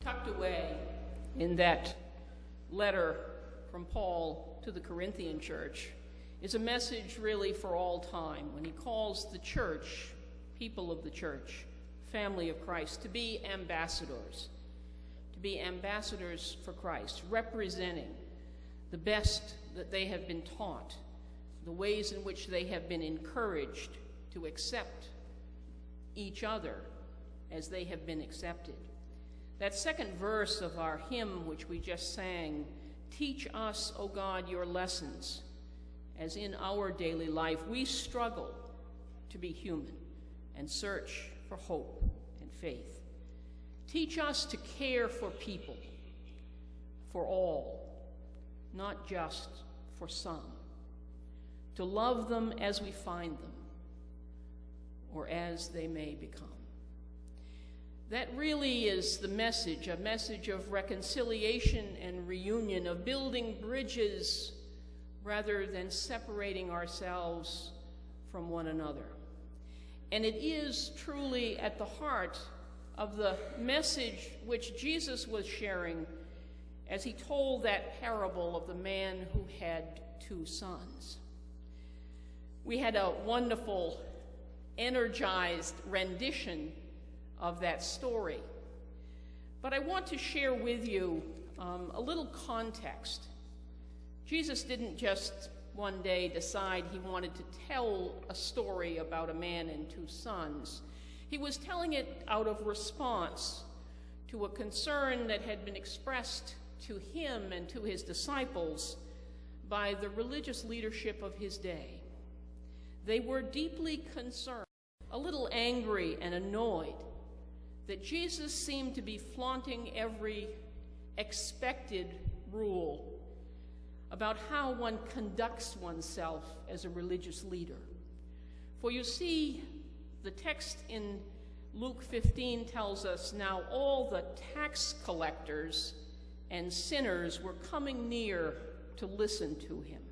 Tucked away in that letter from Paul to the Corinthian church is a message really for all time when he calls the church, people of the church, family of Christ, to be ambassadors for Christ, representing the best that they have been taught, the ways in which they have been encouraged to accept each other as they have been accepted. That second verse of our hymn, which we just sang, "Teach us, O God, your lessons, as in our daily life we struggle to be human and search for hope and faith. Teach us to care for people, for all, not just for some, to love them as we find them, or as they may become." That really is the message, a message of reconciliation and reunion, of building bridges rather than separating ourselves from one another. And it is truly at the heart of the message which Jesus was sharing as he told that parable of the man who had two sons. We had a wonderful, energized rendition of that story. But I want to share with you a little context. Jesus didn't just one day decide he wanted to tell a story about a man and two sons. He was telling it out of response to a concern that had been expressed to him and to his disciples by the religious leadership of his day. They were deeply concerned, a little angry and annoyed, that Jesus seemed to be flaunting every expected rule about how one conducts oneself as a religious leader. For you see, the text in Luke 15 tells us, "Now all the tax collectors and sinners were coming near to listen to him.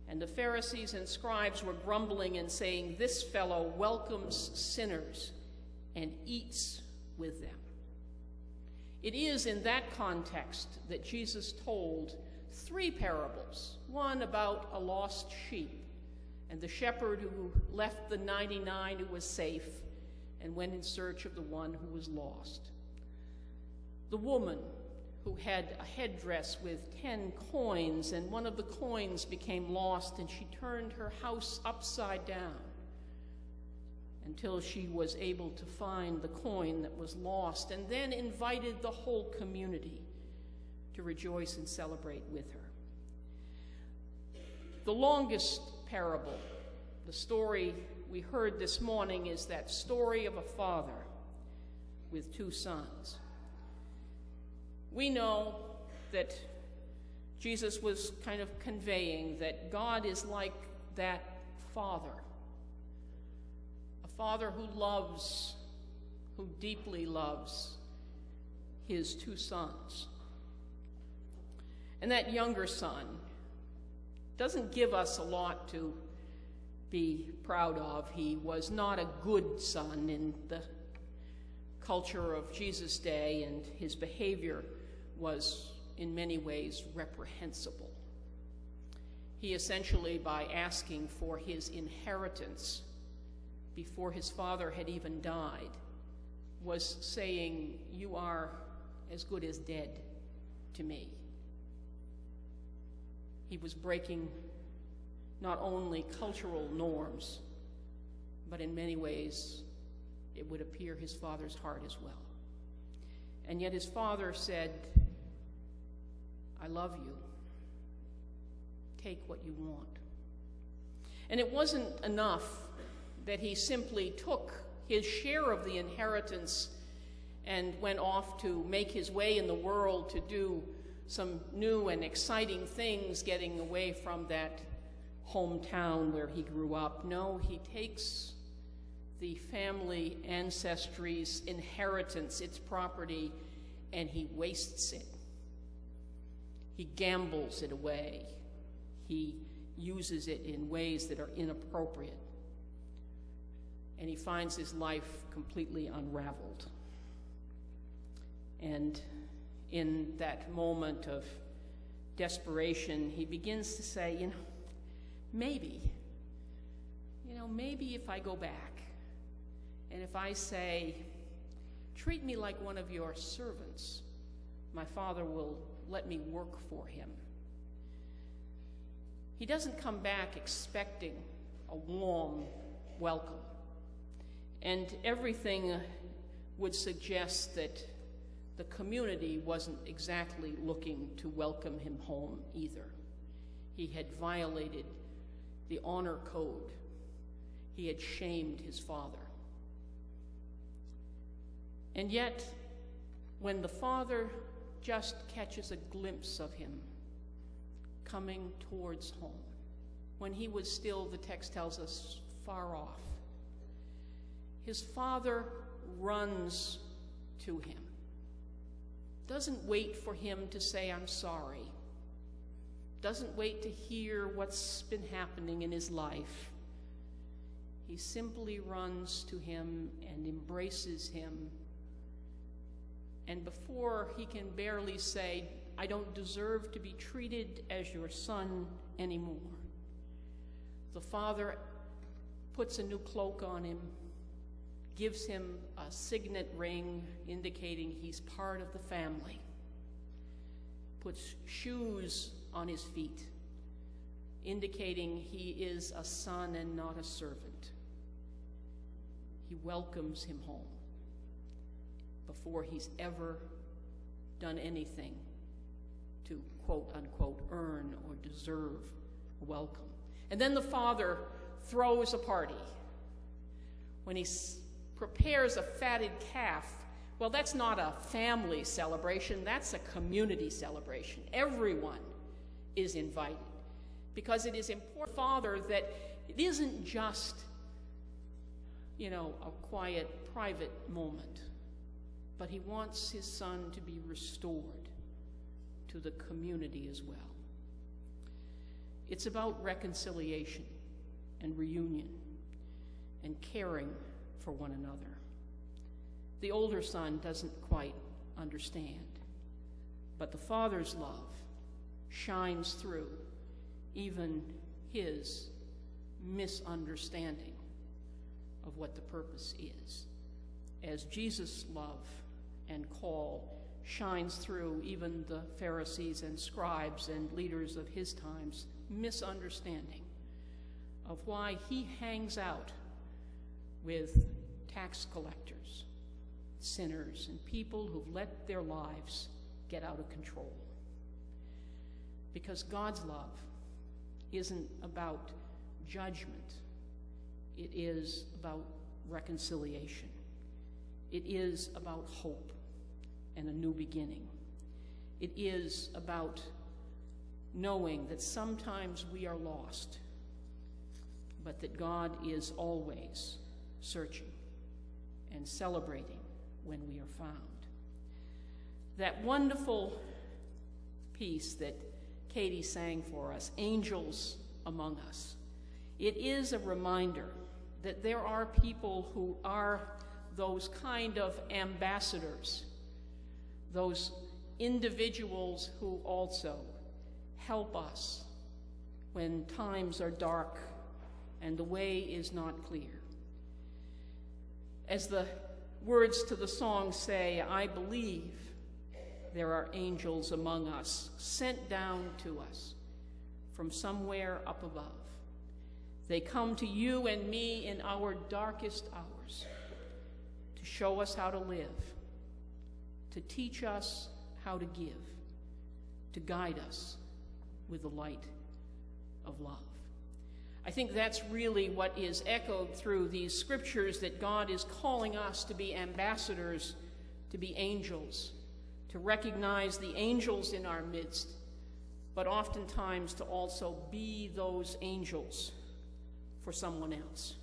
And the Pharisees and scribes were grumbling and saying, 'This fellow welcomes sinners and eats with them.'" It is in that context that Jesus told three parables, one about a lost sheep and the shepherd who left the 99 who was safe and went in search of the one who was lost. The woman who had a headdress with 10 coins, and one of the coins became lost, and she turned her house upside down until she was able to find the coin that was lost, and then invited the whole community to rejoice and celebrate with her. The longest parable, the story we heard this morning, is that story of a father with two sons. We know that Jesus was kind of conveying that God is like that father, a father who loves, who deeply loves his two sons. And that younger son doesn't give us a lot to be proud of. He was not a good son in the culture of Jesus' day, and his behavior was in many ways reprehensible. He essentially, by asking for his inheritance before his father had even died, was saying, "You are as good as dead to me." He was breaking not only cultural norms, but in many ways, it would appear his father's heart as well. And yet his father said, "I love you. Take what you want." And it wasn't enough that he simply took his share of the inheritance and went off to make his way in the world to do some new and exciting things, getting away from that hometown where he grew up. No, he takes the family ancestry's inheritance, its property, and he wastes it. He gambles it away. He uses it in ways that are inappropriate. And he finds his life completely unraveled. And in that moment of desperation, he begins to say, maybe if I go back and if I say, treat me like one of your servants, my father will let me work for him. He doesn't come back expecting a warm welcome. And everything would suggest that the community wasn't exactly looking to welcome him home either. He had violated the honor code. He had shamed his father. And yet, when the father just catches a glimpse of him coming towards home, when he was still, the text tells us, far off, his father runs to him. Doesn't wait for him to say, I'm sorry. Doesn't wait to hear what's been happening in his life. He simply runs to him and embraces him. And before he can barely say, I don't deserve to be treated as your son anymore, the father puts a new cloak on him, gives him a signet ring indicating he's part of the family, puts shoes on his feet, indicating he is a son and not a servant. He welcomes him home before he's ever done anything to, quote unquote, earn or deserve a welcome. And then the father throws a party. When he prepares a fatted calf, well, that's not a family celebration, that's a community celebration. Everyone is invited, because it is important, Father, that it isn't just, a quiet, private moment, but he wants his son to be restored to the community as well. It's about reconciliation and reunion and caring for one another. The older son doesn't quite understand, but the father's love shines through even his misunderstanding of what the purpose is, as Jesus' love and call shines through even the Pharisees and scribes and leaders of his time's misunderstanding of why he hangs out with tax collectors, sinners, and people who've let their lives get out of control. Because God's love isn't about judgment. It is about reconciliation. It is about hope and a new beginning. It is about knowing that sometimes we are lost, but that God is always searching and celebrating when we are found. That wonderful piece that Katie sang for us, Angels Among Us, it is a reminder that there are people who are those kind of ambassadors, those individuals who also help us when times are dark and the way is not clear. As the words to the song say, I believe there are angels among us, sent down to us from somewhere up above. They come to you and me in our darkest hours to show us how to live, to teach us how to give, to guide us with the light of love. I think that's really what is echoed through these scriptures, that God is calling us to be ambassadors, to be angels, to recognize the angels in our midst, but oftentimes to also be those angels for someone else.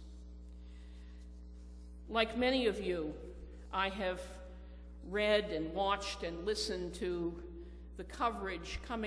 Like many of you, I have read and watched and listened to the coverage coming